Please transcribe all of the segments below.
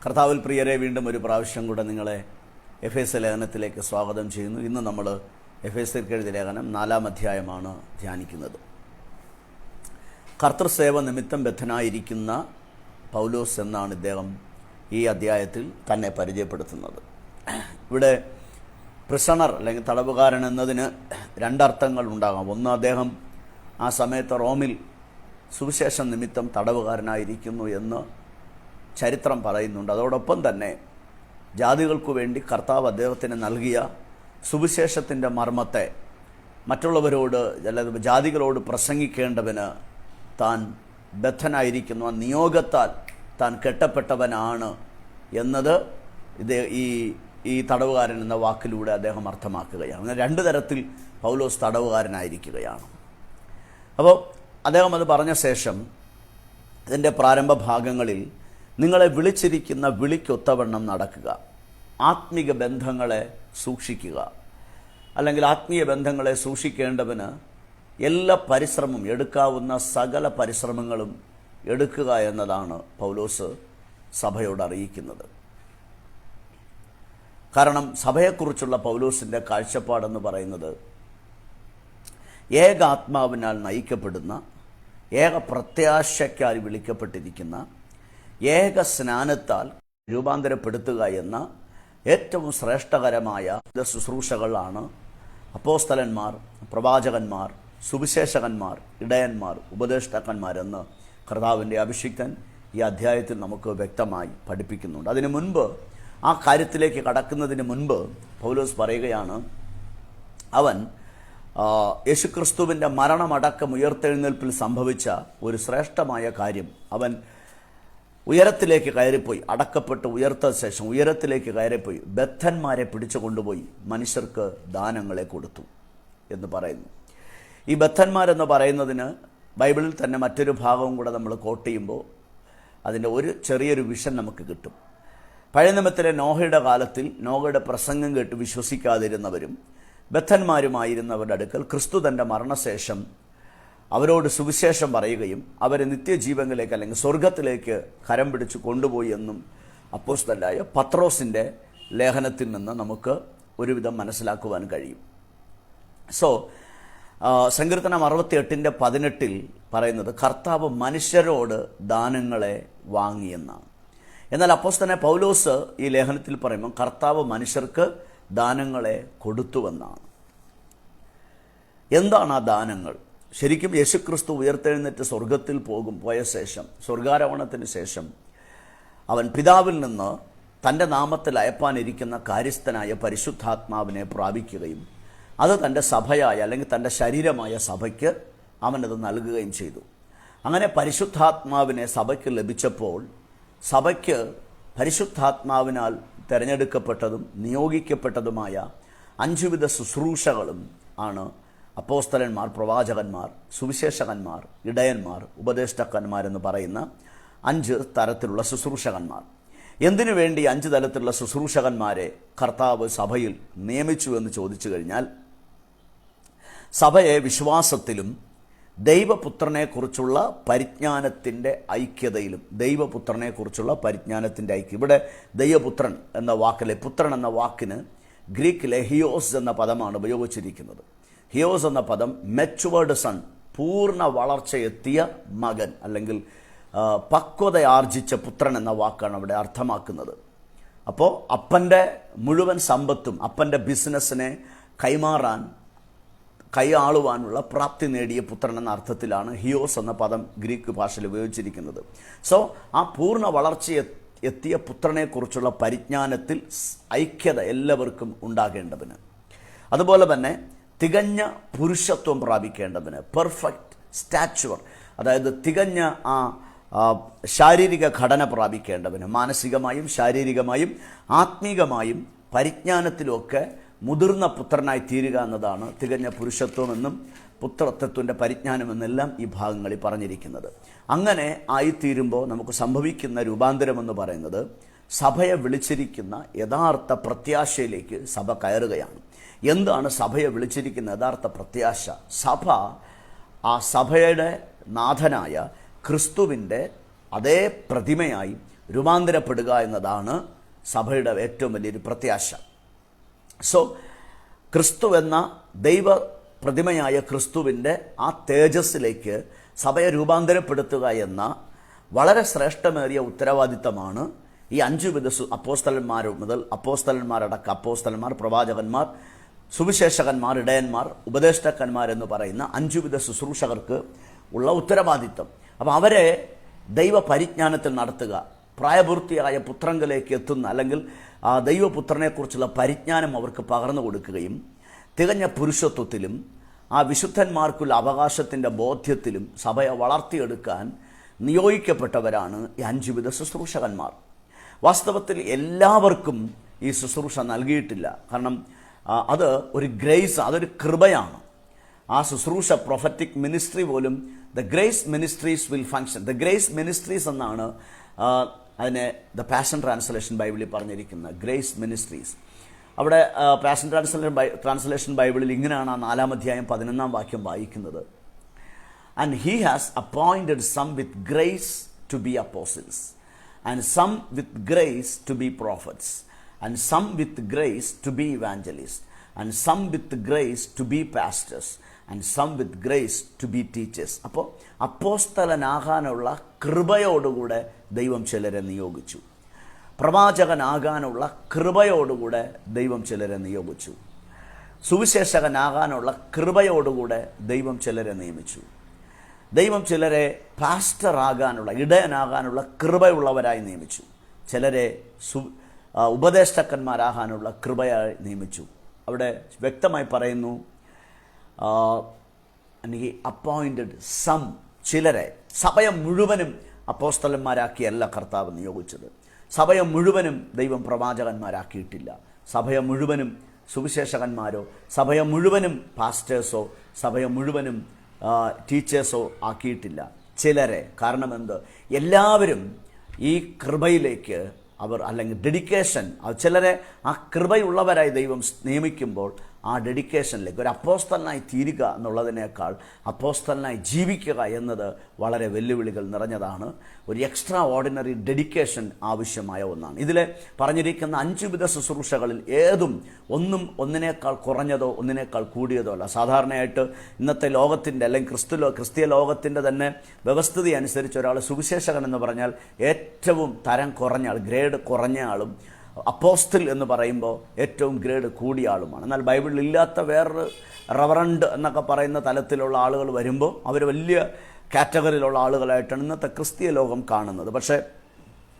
കർത്താവിൽ പ്രിയരെ, വീണ്ടും ഒരു പ്രാവശ്യം കൂടെ നിങ്ങളെ എഫേസ്യ ലേഖനത്തിലേക്ക് സ്വാഗതം ചെയ്യുന്നു. ഇന്ന് നമ്മൾ എഫേസ്യർക്ക് എഴുതിയ ലേഖനം 4-ാം അധ്യായമാണ് ധ്യാനിക്കുന്നത്. കർത്തൃസേവ നിമിത്തം ബദ്ധനായിരിക്കുന്ന പൗലോസ് എന്നാണ് ഇദ്ദേഹം ഈ അധ്യായത്തിൽ തന്നെ പരിചയപ്പെടുത്തുന്നത്. ഇവിടെ പ്രിസണർ അല്ലെങ്കിൽ തടവുകാരൻ എന്നതിന് രണ്ടർത്ഥങ്ങൾ ഉണ്ടാകാം. ഒന്ന്, അദ്ദേഹം ആ സമയത്ത് റോമിൽ സുവിശേഷം നിമിത്തം തടവുകാരനായിരിക്കുന്നു എന്ന് ചരിത്രം പറയുന്നുണ്ട്. അതോടൊപ്പം തന്നെ ജാതികൾക്കു വേണ്ടി കർത്താവ് അദ്ദേഹത്തിന് നൽകിയ സുവിശേഷത്തിൻ്റെ മർമ്മത്തെ മറ്റുള്ളവരോട് അല്ലെങ്കിൽ ജാതികളോട് പ്രസംഗിക്കേണ്ടവന് താൻ ബദ്ധനായിരിക്കുന്നു, ആ നിയോഗത്താൽ താൻ കെട്ടപ്പെട്ടവനാണ് എന്നത് ഈ തടവുകാരൻ എന്ന വാക്കിലൂടെ അദ്ദേഹം അർത്ഥമാക്കുകയാണ്. അങ്ങനെ രണ്ട് തരത്തിൽ പൗലോസ് തടവുകാരനായിരിക്കുകയാണ്. അപ്പോൾ അദ്ദേഹം അത് പറഞ്ഞ ശേഷം ഇതിൻ്റെ പ്രാരംഭ ഭാഗങ്ങളിൽ നിങ്ങളെ വിളിച്ചിരിക്കുന്ന വിളിക്കൊത്തവണ്ണം നടക്കുക, ആത്മീക ബന്ധങ്ങളെ സൂക്ഷിക്കുക, അല്ലെങ്കിൽ ആത്മീയ ബന്ധങ്ങളെ സൂക്ഷിക്കേണ്ടവന് എല്ലാ പരിശ്രമവും, എടുക്കാവുന്ന സകല പരിശ്രമങ്ങളും എടുക്കുക എന്നതാണ് പൗലോസ് സഭയോട് അറിയിക്കുന്നത്. കാരണം സഭയെക്കുറിച്ചുള്ള പൗലോസിൻ്റെ കാഴ്ചപ്പാടെന്ന് പറയുന്നത് ഏക ആത്മാവിനാൽ നയിക്കപ്പെടുന്ന, ഏക പ്രത്യാശയ്ക്കായി വിളിക്കപ്പെട്ടിരിക്കുന്ന, ഏക സ്നാനത്താൽ രൂപാന്തരപ്പെടുത്തുക എന്ന ഏറ്റവും ശ്രേഷ്ഠകരമായ ശുശ്രൂഷകളാണ് അപ്പോസ്തലന്മാർ, പ്രവാചകന്മാർ, സുവിശേഷകന്മാർ, ഇടയന്മാർ, ഉപദേഷ്ടാക്കന്മാരെന്ന് കർത്താവിൻ്റെ അഭിഷിക്തൻ ഈ അധ്യായത്തിൽ നമുക്ക് വ്യക്തമായി പഠിപ്പിക്കുന്നുണ്ട്. അതിനു മുൻപ്, ആ കാര്യത്തിലേക്ക് കടക്കുന്നതിന് മുൻപ് പൗലോസ് പറയുകയാണ്, അവൻ യേശുക്രിസ്തുവിൻ്റെ മരണമടക്കം ഉയർത്തെഴുന്നേൽപ്പിൽ സംഭവിച്ച ഒരു ശ്രേഷ്ഠമായ കാര്യം, അവൻ ഉയരത്തിലേക്ക് കയറിപ്പോയി, അടക്കപ്പെട്ട് ഉയർത്ത ശേഷം ഉയരത്തിലേക്ക് കയറിപ്പോയി ബദ്ധന്മാരെ പിടിച്ചു കൊണ്ടുപോയി മനുഷ്യർക്ക് ദാനങ്ങളെ കൊടുത്തു എന്ന് പറയുന്നു. ഈ ബദ്ധന്മാരെന്ന് പറയുന്നതിന് ബൈബിളിൽ തന്നെ മറ്റൊരു ഭാഗവും കൂടെ നമ്മൾ കോട്ട് ചെയ്യുമ്പോൾ അതിൻ്റെ ഒരു ചെറിയൊരു വിഷൻ നമുക്ക് കിട്ടും. പഴയ നിയമത്തിലെ നോഹയുടെ കാലത്തിൽ നോഹയുടെ പ്രസംഗം കേട്ട് വിശ്വസിക്കാതിരുന്നവരും ബദ്ധന്മാരുമായിരുന്നവരുടെ അടുക്കൽ ക്രിസ്തു തൻ്റെ മരണശേഷം അവരോട് സുവിശേഷം പറയുകയും അവരെ നിത്യജീവനിലേക്ക് അല്ലെങ്കിൽ സ്വർഗത്തിലേക്ക് കരം പിടിച്ച് കൊണ്ടുപോയി എന്നും അപ്പോസ്തലനായ പത്രോസിൻ്റെ ലേഖനത്തിൽ നിന്ന് നമുക്ക് ഒരുവിധം മനസ്സിലാക്കുവാൻ കഴിയും. സങ്കീർത്തനം 68:18 പറയുന്നത് കർത്താവ് മനുഷ്യരോട് ദാനങ്ങളെ വാങ്ങിയെന്നാണ്. എന്നാൽ അപ്പോസ്തലനായ പൗലോസ് ഈ ലേഖനത്തിൽ പറയുമ്പോൾ കർത്താവ് മനുഷ്യർക്ക് ദാനങ്ങളെ കൊടുത്തുവെന്നാണ്. എന്താണ് ആ ദാനങ്ങൾ? ശരിക്കും യേശുക്രിസ്തു ഉയർത്തെഴുന്നേറ്റ് സ്വർഗത്തിൽ പോയ ശേഷം, സ്വർഗാരോഹണത്തിന് ശേഷം അവൻ പിതാവിൽ നിന്ന് തൻ്റെ നാമത്തിൽ അയപ്പാനിരിക്കുന്ന കാര്യസ്ഥനായ പരിശുദ്ധാത്മാവിനെ പ്രാപിക്കുകയും അത് തൻ്റെ സഭയായ അല്ലെങ്കിൽ തൻ്റെ ശരീരമായ സഭയ്ക്ക് അവനത് നൽകുകയും ചെയ്തു. അങ്ങനെ പരിശുദ്ധാത്മാവിനെ സഭയ്ക്ക് ലഭിച്ചപ്പോൾ സഭയ്ക്ക് പരിശുദ്ധാത്മാവിനാൽ തിരഞ്ഞെടുക്കപ്പെട്ടതും നിയോഗിക്കപ്പെട്ടതുമായ 5 വിധ ശുശ്രൂഷകളും ആണ് അപ്പോസ്തലന്മാർ, പ്രവാചകന്മാർ, സുവിശേഷകന്മാർ, ഇടയന്മാർ, ഉപദേഷ്ടാക്കന്മാരെന്ന് പറയുന്ന 5 തരത്തിലുള്ള ശുശ്രൂഷകന്മാർ. എന്തിനു വേണ്ടി 5 തരത്തിലുള്ള ശുശ്രൂഷകന്മാരെ കർത്താവ് സഭയിൽ നിയമിച്ചു എന്ന് ചോദിച്ചു കഴിഞ്ഞാൽ, സഭയെ വിശ്വാസത്തിലും ദൈവപുത്രനെക്കുറിച്ചുള്ള പരിജ്ഞാനത്തിൻ്റെ ഐക്യതയിലും, ദൈവപുത്രനെക്കുറിച്ചുള്ള പരിജ്ഞാനത്തിൻ്റെ ഐക്യം. ഇവിടെ ദൈവപുത്രൻ എന്ന വാക്കിലെ പുത്രൻ എന്ന വാക്കിന് ഗ്രീക്കിലെ ഹിയോസ് എന്ന പദമാണ് ഉപയോഗിച്ചിരിക്കുന്നത്. ഹിയോസ് എന്ന പദം മെച്ചുവേർഡ് സൺ, പൂർണ്ണ വളർച്ചയെത്തിയ മകൻ അല്ലെങ്കിൽ പക്വതയാർജിച്ച പുത്രൻ എന്ന വാക്കാണ് അവിടെ അർത്ഥമാക്കുന്നത്. അപ്പോൾ അപ്പൻ്റെ മുഴുവൻ സമ്പത്തും അപ്പൻ്റെ ബിസിനസ്സിനെ കൈയാളുവാനുള്ള പ്രാപ്തി നേടിയ പുത്രൻ എന്ന അർത്ഥത്തിലാണ് ഹിയോസ് എന്ന പദം ഗ്രീക്ക് ഭാഷയിൽ ഉപയോഗിച്ചിരിക്കുന്നത്. ആ പൂർണ്ണ വളർച്ചയെത്തിയ പുത്രനെക്കുറിച്ചുള്ള പരിജ്ഞാനത്തിൽ ഐക്യത എല്ലാവർക്കും ഉണ്ടാകേണ്ടതിന്, അതുപോലെ തന്നെ തികഞ്ഞ പുരുഷത്വം പ്രാപിക്കേണ്ടതിന്, പെർഫെക്റ്റ് സ്റ്റാച്ചുവർ, അതായത് തികഞ്ഞ ശാരീരിക ഘടന പ്രാപിക്കേണ്ടതിന്, മാനസികമായും ശാരീരികമായും ആത്മീകമായും പരിജ്ഞാനത്തിലുമൊക്കെ മുതിർന്ന പുത്രനായി തീരുക എന്നതാണ് തികഞ്ഞ പുരുഷത്വമെന്നും പുത്രത്വത്തിൻ്റെ പരിജ്ഞാനമെന്നെല്ലാം ഈ ഭാഗങ്ങളിൽ പറഞ്ഞിരിക്കുന്നത്. അങ്ങനെ ആയിത്തീരുമ്പോൾ നമുക്ക് സംഭവിക്കുന്ന രൂപാന്തരമെന്ന് പറയുന്നത് സഭയെ വിളിച്ചിരിക്കുന്ന യഥാർത്ഥ പ്രത്യാശയിലേക്ക് സഭ കയറുകയാണ്. എന്താണ് സഭയെ വിളിച്ചിരിക്കുന്ന യഥാർത്ഥ പ്രത്യാശ? സഭ ആ സഭയുടെ നാഥനായ ക്രിസ്തുവിൻ്റെ അതേ പ്രതിമയായി രൂപാന്തരപ്പെടുക എന്നതാണ് സഭയുടെ ഏറ്റവും വലിയൊരു പ്രത്യാശ. സോ ക്രിസ്തു എന്ന ദൈവ പ്രതിമയായ ക്രിസ്തുവിൻ്റെ ആ തേജസ്സിലേക്ക് സഭയെ രൂപാന്തരപ്പെടുത്തുക എന്ന വളരെ ശ്രേഷ്ഠമേറിയ ഉത്തരവാദിത്തമാണ് ഈ 5 വിധ അപ്പോസ്തലന്മാർ മുതൽ അപ്പോസ്തലന്മാരടക്കം അപ്പോസ്തലന്മാർ, പ്രവാചകന്മാർ, സുവിശേഷകന്മാർ, ഇടയന്മാർ, ഉപദേഷ്ടാക്കന്മാർ എന്ന് പറയുന്ന 5 വിധ ശുശ്രൂഷകർക്ക് ഉള്ള ഉത്തരവാദിത്തം. അപ്പോൾ അവരെ ദൈവ പരിജ്ഞാനത്തിൽ നടത്തുക, പ്രായപൂർത്തിയായ പുത്രങ്കലേക്ക് എത്തുന്ന അല്ലെങ്കിൽ ആ ദൈവപുത്രനെക്കുറിച്ചുള്ള പരിജ്ഞാനം അവർക്ക് പകർന്നു കൊടുക്കുകയും തികഞ്ഞ പുരുഷത്വത്തിലും ആ വിശുദ്ധന്മാർക്കുള്ള അവകാശത്തിൻ്റെ ബോധ്യത്തിലും സഭയെ വളർത്തിയെടുക്കാൻ നിയോഗിക്കപ്പെട്ടവരാണ് ഈ 5 വിധ ശുശ്രൂഷകന്മാർ. വാസ്തവത്തിൽ എല്ലാവർക്കും ഈ ശുശ്രൂഷ നൽകിയിട്ടില്ല. കാരണം അത് ഒരു ഗ്രേസ്, അതൊരു കൃപയാണ്. ആ ശുശ്രൂഷ പ്രൊഫറ്റിക് മിനിസ്ട്രി പോലും the grace ministries will function. The grace ministries എന്നാണ് അതിനെ ദ പാഷൻ ട്രാൻസ്ലേഷൻ ബൈബിളിൽ പറഞ്ഞിരിക്കുന്നത്, ഗ്രേസ് മിനിസ്ട്രീസ്. അവിടെ പാഷൻ ട്രാൻസ്ലേഷൻ ബൈബിളിൽ ഇങ്ങനെയാണ് ആ 4-ാം അധ്യായം 11-ാം വാക്യം വായിക്കുന്നത്. And he has appointed some with grace to be apostles, and some with grace to be prophets, and some with grace to be evangelist, and some with grace to be pastors, and some with grace to be teachers. അപ്പോൾ അപ്പോസ്തലനാകാനുള്ള കൃപയോടുകൂടെ ദൈവം ചിലരെ നിയോഗിച്ചു. പ്രവാചകനാകാനുള്ള കൃപയോടുകൂടെ ദൈവം ചിലരെ നിയോഗിച്ചു. സുവിശേഷകനാകാനുള്ള കൃപയോടുകൂടെ ദൈവം ചിലരെ നിയമിച്ചു. ദൈവം ചിലരെ പാസ്റ്ററാകാനുള്ള, ഇടയനാകാനുള്ള കൃപയുള്ളവരായി നിയമിച്ചു. ചിലരെ ഉപദേഷ്ടാക്കന്മാരാകാനുള്ള കൃപയായി നിയമിച്ചു. അവിടെ വ്യക്തമായി പറയുന്നു, ഹി അപ്പോയിൻറ്റഡ് സം, ചിലരെ. സഭയെ മുഴുവനും അപ്പോസ്തലന്മാരാക്കിയല്ല കർത്താവ് നിയോഗിച്ചത്. സഭയെ മുഴുവനും ദൈവം പ്രവാചകന്മാരാക്കിയിട്ടില്ല. സഭയെ മുഴുവനും സുവിശേഷകന്മാരോ, സഭയെ മുഴുവനും പാസ്റ്റേഴ്സോ, സഭയെ മുഴുവനും ടീച്ചേഴ്സോ ആക്കിയിട്ടില്ല. ചിലരെ. കാരണം എന്ത്? എല്ലാവരും ഈ കൃപയിലേക്ക് അവർ, അല്ലെങ്കിൽ ഡെഡിക്കേഷൻ, ചിലരെ ആ കൃപയുള്ളവരായി ദൈവം നിയമിക്കുമ്പോൾ ആ ഡെഡിക്കേഷനിലേക്ക്, ഒരു അപ്പോസ്തലനായി തീരുക എന്നുള്ളതിനേക്കാൾ അപ്പോസ്തലനായി ജീവിക്കുക എന്നത് വളരെ വെല്ലുവിളികൾ നിറഞ്ഞതാണ്. ഒരു എക്സ്ട്രാ ഓർഡിനറി ഡെഡിക്കേഷൻ ആവശ്യമായ ഒന്നാണ്. ഇതിൽ പറഞ്ഞിരിക്കുന്ന 5 വിധ ശുശ്രൂഷകളിൽ ഏതും ഒന്നിനേക്കാൾ കുറഞ്ഞതോ ഒന്നിനേക്കാൾ കൂടിയതോ അല്ല. സാധാരണയായിട്ട് ഇന്നത്തെ ലോകത്തിൻ്റെ, അല്ലെങ്കിൽ ക്രിസ്തീയ ലോകത്തിൻ്റെ തന്നെ വ്യവസ്ഥിതി അനുസരിച്ച് ഒരാൾ സുവിശേഷകൻ എന്ന് പറഞ്ഞാൽ ഏറ്റവും തരം കുറഞ്ഞ ആൾ, ഗ്രേഡ് കുറഞ്ഞ ആളും, അപ്പോസ്തൽ എന്ന് പറയുമ്പോൾ ഏറ്റവും ഗ്രേഡ് കൂടിയ ആളുമാണ്. എന്നാൽ ബൈബിളിൽ ഇല്ലാത്ത വേറൊരു റവറണ്ട് എന്നൊക്കെ പറയുന്ന തലത്തിലുള്ള ആളുകൾ വരുമ്പോൾ അവർ വലിയ കാറ്റഗറിയിലുള്ള ആളുകളായിട്ടാണ് ഇന്നത്തെ ക്രിസ്തീയ ലോകം കാണുന്നത്. പക്ഷേ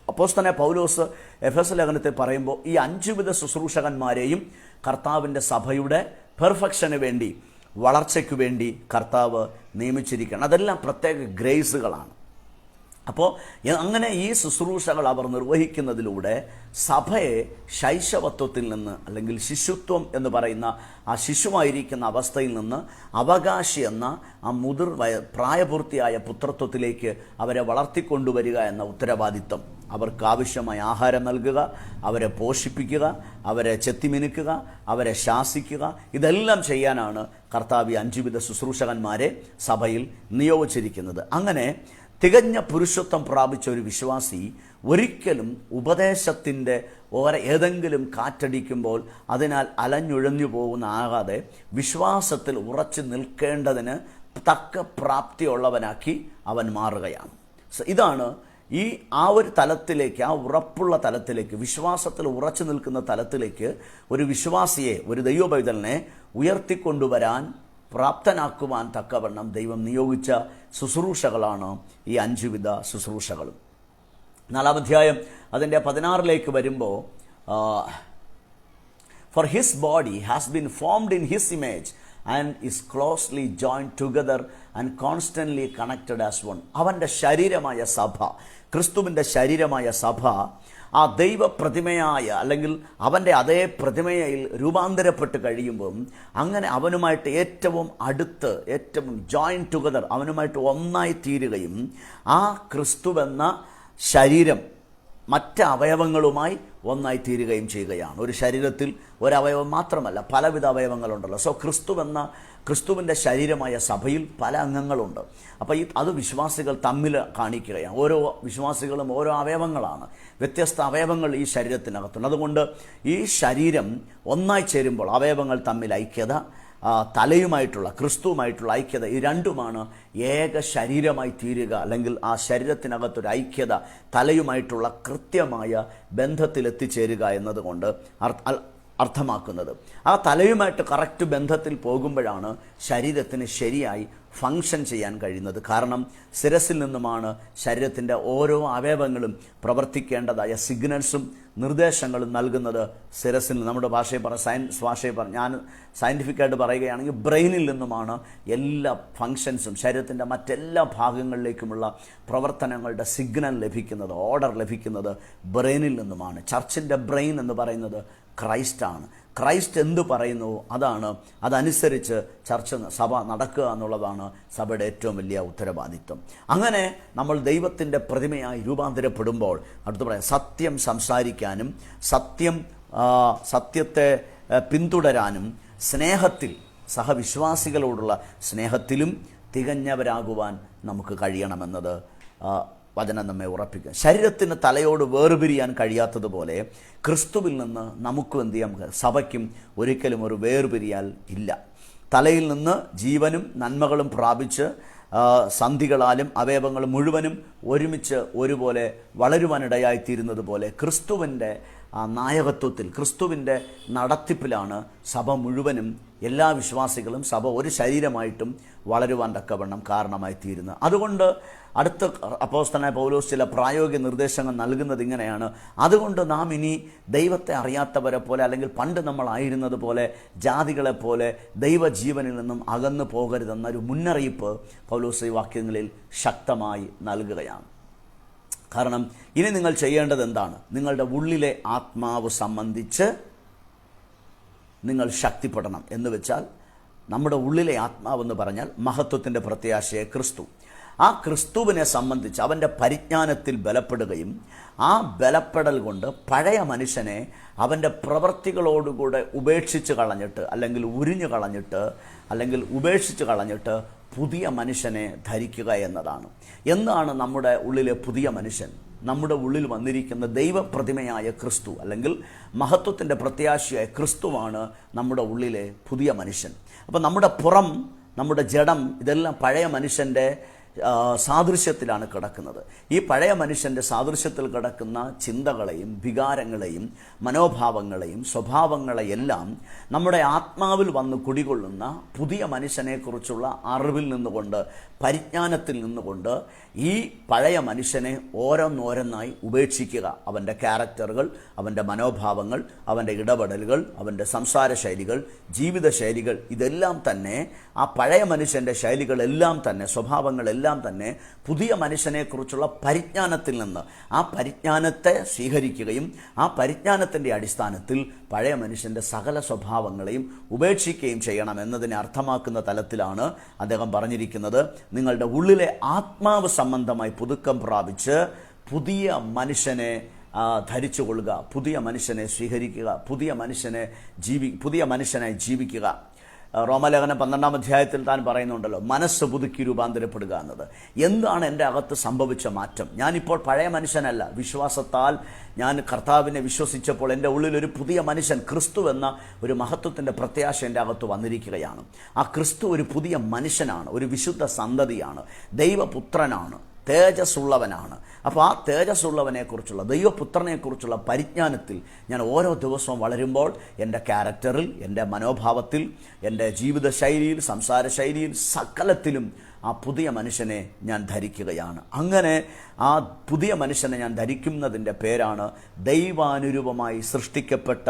അപ്പോസ്തലനായ പൗലോസ് എഫെസ് ലേഖനത്തിൽ പറയുമ്പോൾ ഈ 5 വിധ ശുശ്രൂഷകന്മാരെയും കർത്താവിൻ്റെ സഭയുടെ പെർഫെക്ഷന് വേണ്ടി, വളർച്ചയ്ക്ക് വേണ്ടി കർത്താവ് നിയമിച്ചിരിക്കുകയാണ്. അതെല്ലാം പ്രത്യേക ഗ്രേസുകളാണ്. അപ്പോൾ അങ്ങനെ ഈ ശുശ്രൂഷകൾ അവർ നിർവഹിക്കുന്നതിലൂടെ സഭയെ ശൈശവത്വത്തിൽ നിന്ന്, അല്ലെങ്കിൽ ശിശുത്വം എന്ന് പറയുന്ന ആ ശിശുവായിരിക്കുന്ന അവസ്ഥയിൽ നിന്ന് അവകാശി എന്ന ആ പ്രായപൂർത്തിയായ പുത്രത്വത്തിലേക്ക് അവരെ വളർത്തിക്കൊണ്ടുവരിക എന്ന ഉത്തരവാദിത്വം, അവർക്ക് ആവശ്യമായ ആഹാരം നൽകുക, അവരെ പോഷിപ്പിക്കുക, അവരെ ചെത്തിമിനുക്കുക, അവരെ ശാസിക്കുക, ഇതെല്ലാം ചെയ്യാനാണ് കർത്താവ് 5 വിധ ശുശ്രൂഷകന്മാരെ സഭയിൽ നിയോഗിച്ചിരിക്കുന്നത്. അങ്ങനെ തികഞ്ഞ പുരുഷത്വം പ്രാപിച്ച ഒരു വിശ്വാസി ഒരിക്കലും ഉപദേശത്തിൻ്റെ ഏതെങ്കിലും കാറ്റടിക്കുമ്പോൾ അതിനാൽ അലഞ്ഞുഴഞ്ഞു ആകാതെ വിശ്വാസത്തിൽ ഉറച്ചു നിൽക്കേണ്ടതിന് തക്ക പ്രാപ്തിയുള്ളവനാക്കി അവൻ മാറുകയാണ്. ഇതാണ് ആ ഒരു തലത്തിലേക്ക്, ആ ഉറപ്പുള്ള തലത്തിലേക്ക്, വിശ്വാസത്തിൽ ഉറച്ചു നിൽക്കുന്ന തലത്തിലേക്ക് ഒരു വിശ്വാസിയെ, ഒരു ദൈവപൈതലിനെ ഉയർത്തിക്കൊണ്ടുവരാൻ, പ്രാപ്തനാക്കുവാൻ തക്കവണ്ണം ദൈവം നിയോഗിച്ച ശുശ്രൂഷകളാണ് ഈ 5 വിധ ശുശ്രൂഷകളും. 4-ാം അധ്യായം അതിൻ്റെ 16 വരുമ്പോൾ, for his body has been formed in his image and is closely joined together and constantly connected as one. അവൻ്റെ ശരീരമായ സഭ, ക്രിസ്തുവിൻ്റെ ശരീരമായ സഭ ആ ദൈവപ്രതിമയായ, അല്ലെങ്കിൽ അവൻ്റെ അതേ പ്രതിമയിൽ രൂപാന്തരപ്പെട്ട് കഴിയുമ്പം അങ്ങനെ അവനുമായിട്ട് ഏറ്റവും അടുത്ത്, ഏറ്റവും ജോയിൻ ടുഗദർ, അവനുമായിട്ട് ഒന്നായി തീരുകയും ആ ക്രിസ്തുവെന്ന ശരീരം മറ്റ് അവയവങ്ങളുമായി ഒന്നായി തീരുകയും ചെയ്യുകയാണ്. ഒരു ശരീരത്തിൽ ഒരവയവം മാത്രമല്ല, പലവിധ അവയവങ്ങളുണ്ടല്ലോ. സോ ക്രിസ്തുവിൻ്റെ ശരീരമായ സഭയിൽ പല അംഗങ്ങളുണ്ട്. അപ്പോൾ അത് വിശ്വാസികൾ തമ്മിൽ കാണിക്കുകയാണ്. ഓരോ വിശ്വാസികളും ഓരോ അവയവങ്ങളാണ്, വ്യത്യസ്ത അവയവങ്ങൾ ഈ ശരീരത്തിനകത്തുണ്ട്. അതുകൊണ്ട് ഈ ശരീരം ഒന്നായി ചേരുമ്പോൾ അവയവങ്ങൾ തമ്മിൽ ഐക്യത, തലയുമായിട്ടുള്ള ക്രിസ്തുവുമായിട്ടുള്ള ഐക്യത, ഈ രണ്ടുമാണ് ഏക ശരീരമായി തീരുക, അല്ലെങ്കിൽ ആ ശരീരത്തിനകത്തൊരു ഐക്യത, തലയുമായിട്ടുള്ള കൃത്യമായ ബന്ധത്തിലെത്തിച്ചേരുക എന്നതുകൊണ്ട് അർത്ഥമാക്കുന്നത്. ആ തലയുമായിട്ട് കറക്റ്റ് ബന്ധത്തിൽ പോകുമ്പോഴാണ് ശരീരത്തിന് ശരിയായി ഫങ്ഷൻ ചെയ്യാൻ കഴിയുന്നത്. കാരണം ശിരസിൽ നിന്നുമാണ് ശരീരത്തിൻ്റെ ഓരോ അവയവങ്ങളും പ്രവർത്തിക്കേണ്ടതായ സിഗ്നൽസും നിർദ്ദേശങ്ങളും നൽകുന്നത് ശിരസിൽ. നമ്മുടെ സയൻസ് ഭാഷയിൽ ഞാൻ സയൻറ്റിഫിക്കായിട്ട് പറയുകയാണെങ്കിൽ ബ്രെയിനിൽ നിന്നുമാണ് എല്ലാ ഫങ്ഷൻസും, ശരീരത്തിൻ്റെ മറ്റെല്ലാ ഭാഗങ്ങളിലേക്കുമുള്ള പ്രവർത്തനങ്ങളുടെ സിഗ്നൽ ലഭിക്കുന്നത്, ഓർഡർ ലഭിക്കുന്നത് ബ്രെയിനിൽ നിന്നുമാണ്. ചർച്ചിൻ്റെ ബ്രെയിൻ എന്ന് പറയുന്നത് ക്രൈസ്റ്റാണ്. ക്രൈസ്റ്റ് എന്തു പറയുന്നു അതനുസരിച്ച് സഭ നടക്കുക എന്നുള്ളതാണ് സഭയുടെ ഏറ്റവും വലിയ ഉത്തരവാദിത്വം. അങ്ങനെ നമ്മൾ ദൈവത്തിൻ്റെ പ്രതിമയായി രൂപാന്തരപ്പെടുമ്പോൾ അടുത്ത് പറയാം, സത്യം സംസാരിക്കാനും സത്യത്തെ പിന്തുടരാനും സ്നേഹത്തിൽ, സഹവിശ്വാസികളോടുള്ള സ്നേഹത്തിലും തികഞ്ഞവരാകുവാൻ നമുക്ക് കഴിയണമെന്നത് വചനം നമ്മെ ഉറപ്പിക്കുക. ശരീരത്തിന് തലയോട് വേർപിരിയാൻ കഴിയാത്തതുപോലെ ക്രിസ്തുവിൽ നിന്ന് നമുക്കും എന്ത് ചെയ്യാം, സഭയ്ക്കും ഒരിക്കലും ഒരു വേർപിരിയാൽ ഇല്ല. തലയിൽ നിന്ന് ജീവനും നന്മകളും പ്രാപിച്ച് സന്ധികളാലും അവയവങ്ങൾ മുഴുവനും ഒരുമിച്ച് ഒരുപോലെ വളരുവാനിടയായിത്തീരുന്നത് പോലെ ക്രിസ്തുവിൻ്റെ നായകത്വത്തിൽ, ക്രിസ്തുവിൻ്റെ നടത്തിപ്പിലാണ് സഭ മുഴുവനും, എല്ലാ വിശ്വാസികളും സഭ ഒരു ശരീരമായിട്ടും വളരുവാൻ തക്കവണ്ണം കാരണമായി തീരുന്നത്. അതുകൊണ്ട് അടുത്ത അപ്പോസ്തലനായ പൗലോസ് ചില പ്രായോഗിക നിർദ്ദേശങ്ങൾ നൽകുന്നത് ഇങ്ങനെയാണ്. അതുകൊണ്ട് നാം ഇനി ദൈവത്തെ അറിയാത്തവരെ പോലെ, അല്ലെങ്കിൽ പണ്ട് നമ്മളായിരുന്നത് പോലെ, ജാതികളെ പോലെ ദൈവജീവനിൽ നിന്നും അകന്നു പോകരുതെന്നൊരു മുന്നറിയിപ്പ് പൗലോസ് ഈ വാക്യങ്ങളിൽ ശക്തമായി നൽകുകയാണ്. കാരണം ഇനി നിങ്ങൾ ചെയ്യേണ്ടത് എന്താണ്? നിങ്ങളുടെ ഉള്ളിലെ ആത്മാവ് സംബന്ധിച്ച് നിങ്ങൾ ശക്തിപ്പെടണം. എന്ന് വെച്ചാൽ നമ്മുടെ ഉള്ളിലെ ആത്മാവെന്ന് പറഞ്ഞാൽ മഹത്വത്തിൻ്റെ പ്രത്യാശയെ ക്രിസ്തു. ആ ക്രിസ്തുവിനെ സംബന്ധിച്ച് അവൻ്റെ പരിജ്ഞാനത്തിൽ ബലപ്പെടുകയും ആ ബലപ്പെടൽ കൊണ്ട് പഴയ മനുഷ്യനെ അവൻ്റെ പ്രവൃത്തികളോടുകൂടെ ഉപേക്ഷിച്ച് കളഞ്ഞിട്ട്, അല്ലെങ്കിൽ ഉരിഞ്ഞു കളഞ്ഞിട്ട്, അല്ലെങ്കിൽ ഉപേക്ഷിച്ച് കളഞ്ഞിട്ട് പുതിയ മനുഷ്യനെ ധരിക്കുക എന്നതാണ്. എന്താണ് നമ്മുടെ ഉള്ളിലെ പുതിയ മനുഷ്യൻ? നമ്മുടെ ഉള്ളിൽ വന്നിരിക്കുന്ന ദൈവപ്രതിമയായ ക്രിസ്തു, അല്ലെങ്കിൽ മഹത്വത്തിൻ്റെ പ്രത്യാശയായ ക്രിസ്തുവാണ് നമ്മുടെ ഉള്ളിലെ പുതിയ മനുഷ്യൻ. അപ്പോൾ നമ്മുടെ പുറം, നമ്മുടെ ജഡം, ഇതെല്ലാം പഴയ മനുഷ്യൻ്റെ സാദൃശ്യത്തിലാണ് കിടക്കുന്നത്. ഈ പഴയ മനുഷ്യൻ്റെ സാദൃശ്യത്തിൽ കിടക്കുന്ന ചിന്തകളെയും വികാരങ്ങളെയും മനോഭാവങ്ങളെയും സ്വഭാവങ്ങളെയെല്ലാം നമ്മുടെ ആത്മാവിൽ വന്ന് കുടികൊള്ളുന്ന പുതിയ മനുഷ്യനെക്കുറിച്ചുള്ള അറിവിൽ നിന്നുകൊണ്ട്, പരിജ്ഞാനത്തിൽ നിന്നുകൊണ്ട് ഈ പഴയ മനുഷ്യനെ ഓരോന്നോരോന്നായി ഉപേക്ഷിക്കുക. അവൻ്റെ ക്യാരക്ടറുകൾ, അവൻ്റെ മനോഭാവങ്ങൾ, അവൻ്റെ ഇടപെടലുകൾ, അവൻ്റെ സംസാര ശൈലികൾ, ജീവിത ശൈലികൾ, ഇതെല്ലാം തന്നെ ആ പഴയ മനുഷ്യൻ്റെ ശൈലികളെല്ലാം തന്നെ, സ്വഭാവങ്ങളെല്ലാം തന്നെ പുതിയ മനുഷ്യനെക്കുറിച്ചുള്ള പരിജ്ഞാനത്തിൽ നിന്ന് ആ പരിജ്ഞാനത്തെ സ്വീകരിക്കുകയും ആ പരിജ്ഞാനത്തിൻ്റെ അടിസ്ഥാനത്തിൽ പഴയ മനുഷ്യൻ്റെ സകല സ്വഭാവങ്ങളെയും ഉപേക്ഷിക്കുകയും ചെയ്യണം എന്നതിനെ അർത്ഥമാക്കുന്ന തലത്തിലാണ് അദ്ദേഹം പറഞ്ഞിരിക്കുന്നത്. നിങ്ങളുടെ ഉള്ളിലെ ആത്മാവ് സംബന്ധമായി പുതുക്കം പ്രാപിച്ച് പുതിയ മനുഷ്യനെ ധരിച്ചുകൊള്ളുക, പുതിയ മനുഷ്യനെ സ്വീകരിക്കുക, പുതിയ മനുഷ്യനായി ജീവിക്കുക. റോമലേഖനം 12-ാം അധ്യായത്തിൽ താൻ പറയുന്നുണ്ടല്ലോ, മനസ്സ് പുതുക്കി രൂപാന്തരപ്പെടുക എന്നത്. എന്താണ് എൻ്റെ അകത്ത് സംഭവിച്ച മാറ്റം? ഞാനിപ്പോൾ പഴയ മനുഷ്യനല്ല. വിശ്വാസത്താൽ ഞാൻ കർത്താവിനെ വിശ്വസിച്ചപ്പോൾ എൻ്റെ ഉള്ളിലൊരു പുതിയ മനുഷ്യൻ, ക്രിസ്തു എന്ന ഒരു മഹത്വത്തിൻ്റെ പ്രത്യാശ എൻ്റെ അകത്ത് വന്നിരിക്കുകയാണ്. ആ ക്രിസ്തു ഒരു പുതിയ മനുഷ്യനാണ്, ഒരു വിശുദ്ധ സന്തതിയാണ്, ദൈവപുത്രനാണ്, തേജസ്സുള്ളവനാണ്. അപ്പോൾ ആ തേജസ്സുള്ളവനെക്കുറിച്ചുള്ള, ദൈവപുത്രനെക്കുറിച്ചുള്ള പരിജ്ഞാനത്തിൽ ഞാൻ ഓരോ ദിവസവും വളരുമ്പോൾ എൻ്റെ ക്യാരക്ടറിൽ, എൻ്റെ മനോഭാവത്തിൽ, എൻ്റെ ജീവിത ശൈലിയിൽ, സംസാര ശൈലിയിൽ, സകലത്തിലും ആ പുതിയ മനുഷ്യനെ ഞാൻ ധരിക്കുകയാണ്. അങ്ങനെ ആ പുതിയ മനുഷ്യനെ ഞാൻ ധരിക്കുന്നതിൻ്റെ പേരാണ് ദൈവാനുരൂപമായി സൃഷ്ടിക്കപ്പെട്ട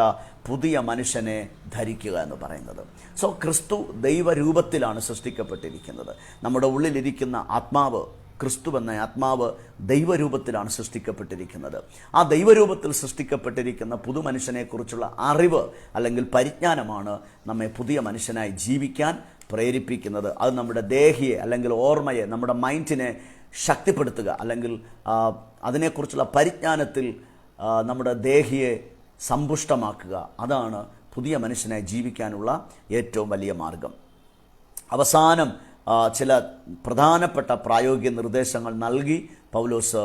പുതിയ മനുഷ്യനെ ധരിക്കുക എന്ന് പറയുന്നത്. സോ ക്രിസ്തു ദൈവരൂപത്തിലാണ് സൃഷ്ടിക്കപ്പെട്ടിരിക്കുന്നത്. നമ്മുടെ ഉള്ളിലിരിക്കുന്ന ആത്മാവ്, ക്രിസ്തു എന്ന ആത്മാവ് ദൈവരൂപത്തിലാണ് സൃഷ്ടിക്കപ്പെട്ടിരിക്കുന്നത്. ആ ദൈവരൂപത്തിൽ സൃഷ്ടിക്കപ്പെട്ടിരിക്കുന്ന പുതുമനുഷ്യനെക്കുറിച്ചുള്ള അറിവ് അല്ലെങ്കിൽ പരിജ്ഞാനമാണ് നമ്മെ പുതിയ മനുഷ്യനായി ജീവിക്കാൻ പ്രേരിപ്പിക്കുന്നത്. അത് നമ്മുടെ ദേഹിയെ അല്ലെങ്കിൽ ഓർമ്മയെ, നമ്മുടെ മൈൻഡിനെ ശക്തിപ്പെടുത്തുക, അല്ലെങ്കിൽ അതിനെക്കുറിച്ചുള്ള പരിജ്ഞാനത്തിൽ നമ്മുടെ ദേഹിയെ സമ്പുഷ്ടമാക്കുക. അതാണ് പുതിയ മനുഷ്യനായി ജീവിക്കാനുള്ള ഏറ്റവും വലിയ മാർഗം. അവസാനം ചില പ്രധാനപ്പെട്ട പ്രായോഗിക നിർദ്ദേശങ്ങൾ നൽകി പൗലോസ്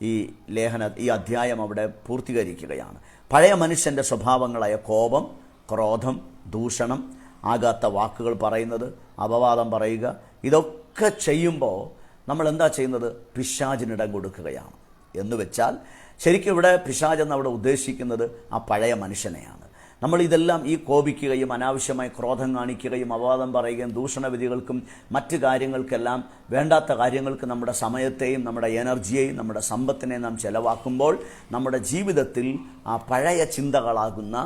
ഈ അധ്യായം അവിടെ പൂർത്തീകരിക്കുകയാണ്. പഴയ മനുഷ്യൻ്റെ സ്വഭാവങ്ങളായ കോപം, ക്രോധം, ദൂഷണം, ആകാത്ത വാക്കുകൾ പറയുന്നത്, അപവാദം പറയുക, ഇതൊക്കെ ചെയ്യുമ്പോൾ നമ്മൾ എന്താ ചെയ്യുന്നത്? പിശാചിനിടം കൊടുക്കുകയാണ്. എന്ന് വെച്ചാൽ ശരിക്കും ഇവിടെ പിശാചെന്ന് അവിടെ ഉദ്ദേശിക്കുന്നത് ആ പഴയ മനുഷ്യനെയാണ്. നമ്മൾ ഇതെല്ലാം ഈ കോപിക്കുകയും അനാവശ്യമായി ക്രോധം കാണിക്കുകയും അപവാദം പറയുകയും ദൂഷണവിധികൾക്കും മറ്റ് കാര്യങ്ങൾക്കെല്ലാം വേണ്ടാത്ത കാര്യങ്ങൾക്ക് നമ്മുടെ സമയത്തെയും നമ്മുടെ എനർജിയെയും നമ്മുടെ സമ്പത്തിനെയും നാം ചെലവാക്കുമ്പോൾ നമ്മുടെ ജീവിതത്തിൽ ആ പഴയ ചിന്തകളാകുന്ന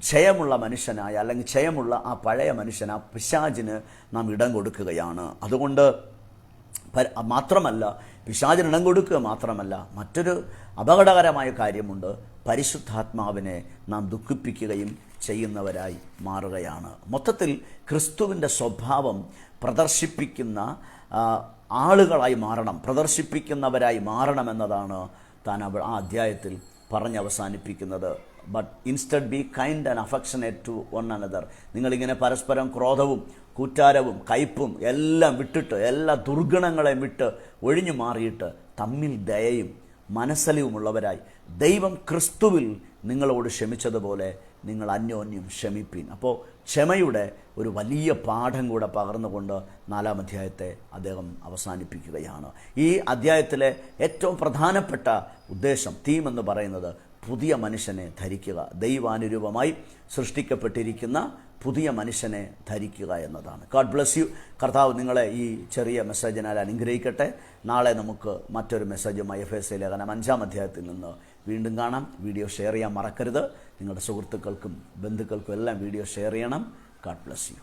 ക്ഷയമുള്ള മനുഷ്യനായ അല്ലെങ്കിൽ ക്ഷയമുള്ള ആ പഴയ മനുഷ്യൻ, ആ പിശാചിന് നാം ഇടം കൊടുക്കുകയാണ്. അതുകൊണ്ട് മാത്രമല്ല, പിശാചിന് ഇടം കൊടുക്കുക മാത്രമല്ല, മറ്റൊരു അപകടകരമായ കാര്യമുണ്ട്. പരിശുദ്ധാത്മാവിനെ നാം ദുഃഖിപ്പിക്കുകയും ചെയ്യുന്നവരായി മാറുകയാണ്. മൊത്തത്തിൽ ക്രിസ്തുവിൻ്റെ സ്വഭാവം പ്രദർശിപ്പിക്കുന്ന ആളുകളായി മാറണം, പ്രദർശിപ്പിക്കുന്നവരായി മാറണമെന്നതാണ് താൻ ആ അധ്യായത്തിൽ പറഞ്ഞവസാനിപ്പിക്കുന്നത്. But instead be kind and affectionate to one another. നിങ്ങളിങ്ങനെ പരസ്പരം ക്രോധവും കൂറ്റാരവും കയ്പും എല്ലാം വിട്ടിട്ട്, എല്ലാ ദുർഗുണങ്ങളെയും വിട്ട് ഒഴിഞ്ഞു മാറിയിട്ട് തമ്മിൽ ദയയും മനസ്സലിവുമുള്ളവരായി ദൈവം ക്രിസ്തുവിൽ നിങ്ങളോട് ക്ഷമിച്ചതുപോലെ നിങ്ങൾ അന്യോന്യം ക്ഷമിപ്പീൻ. അപ്പോൾ ക്ഷമയുടെ ഒരു വലിയ പാഠം കൂടെ പകർന്നുകൊണ്ട് 4-ാം അധ്യായത്തെ അദ്ദേഹം അവസാനിപ്പിക്കുകയാണ്. ഈ അധ്യായത്തിലെ ഏറ്റവും പ്രധാനപ്പെട്ട ഉദ്ദേശം, തീം എന്ന് പറയുന്നത് പുതിയ മനുഷ്യനെ ധരിക്കുക, ദൈവാനുരൂപമായി സൃഷ്ടിക്കപ്പെട്ടിരിക്കുന്ന പുതിയ മനുഷ്യനെ ധരിക്കുക എന്നതാണ്. God bless you. കർത്താവ് നിങ്ങളെ ഈ ചെറിയ മെസ്സേജിനാൽ അനുഗ്രഹിക്കട്ടെ. നാളെ നമുക്ക് മറ്റൊരു മെസ്സേജുമായി എഫേസ്യ ലേഖനം 5-ാം അധ്യായത്തിൽ നിന്ന് വീണ്ടും കാണാം. വീഡിയോ ഷെയർ ചെയ്യാൻ മറക്കരുത്. നിങ്ങളുടെ സുഹൃത്തുക്കൾക്കും ബന്ധുക്കൾക്കും എല്ലാം വീഡിയോ ഷെയർ ചെയ്യണം. God bless you.